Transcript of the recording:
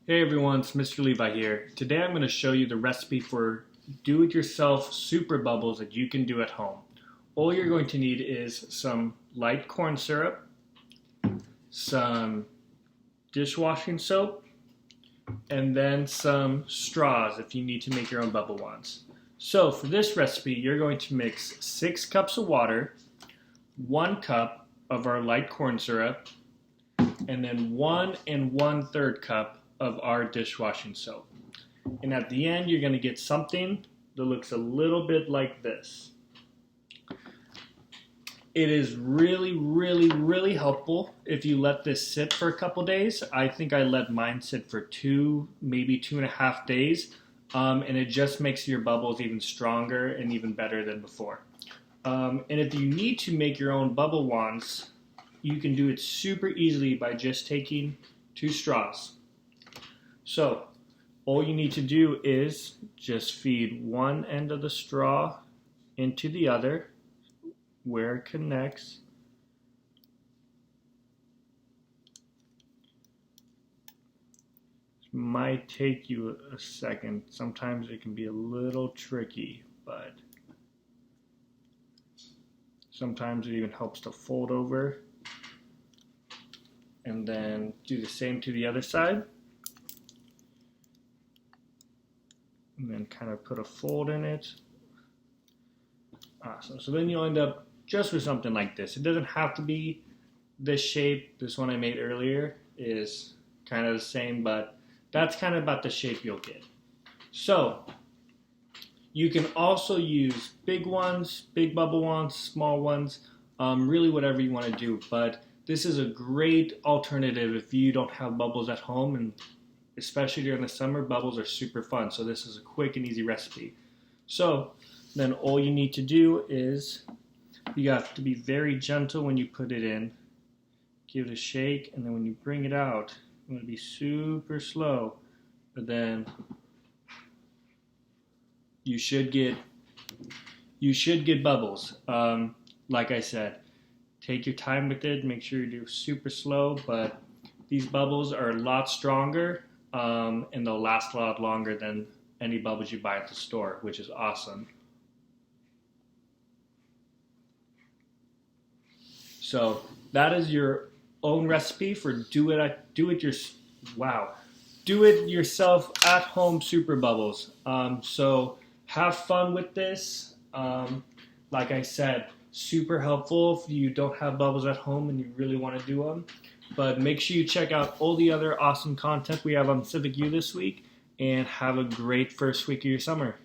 Hey everyone, it's Mr. Levi here. Today I'm going to show you the recipe for do-it-yourself super bubbles that you can do at home. All you're going to need is some light corn syrup, some dishwashing soap, and then some straws if you need to make your own bubble wands. So for this recipe, you're going to mix 6 cups of water, 1 cup of our light corn syrup, and then 1 1/3 cup of our dishwashing soap. And at the end, you're going to get something that looks a little bit like this. It is really helpful if you let this sit for a couple days. I think I let mine sit for 2, maybe 2.5 days. And it just makes your bubbles even stronger and even better than before. And if you need to make your own bubble wands, you can do it super easily by just taking 2 straws. So all you need to do is just feed one end of the straw into the other where it connects. It might take you a second. Sometimes it can be a little tricky, but sometimes it even helps to fold over. And then do the same to the other side. And then kind of put a fold in it. Awesome. So then you'll end up just with something like this. It doesn't have to be this shape. This one I made earlier is kind of the same, but that's kind of about the shape you'll get. So you can also use big ones, big bubble ones, small ones, really whatever you want to do. But this is a great alternative if you don't have bubbles at home, and especially during the summer, bubbles are super fun. So this is a quick and easy recipe. So then all you need to do is you have to be very gentle when you put it in. Give it a shake, and then when you bring it out, you want to be super slow. But then you should get bubbles. Like I said, take your time with it. Make sure you do super slow, but these bubbles are a lot stronger. And they'll last a lot longer than any bubbles you buy at the store, which is awesome. So that is your own recipe for do it yourself at home super bubbles. So have fun with this. Like I said, super helpful if you don't have bubbles at home and you really want to do them. But make sure you check out all the other awesome content we have on Civic U this week, and have a great first week of your summer.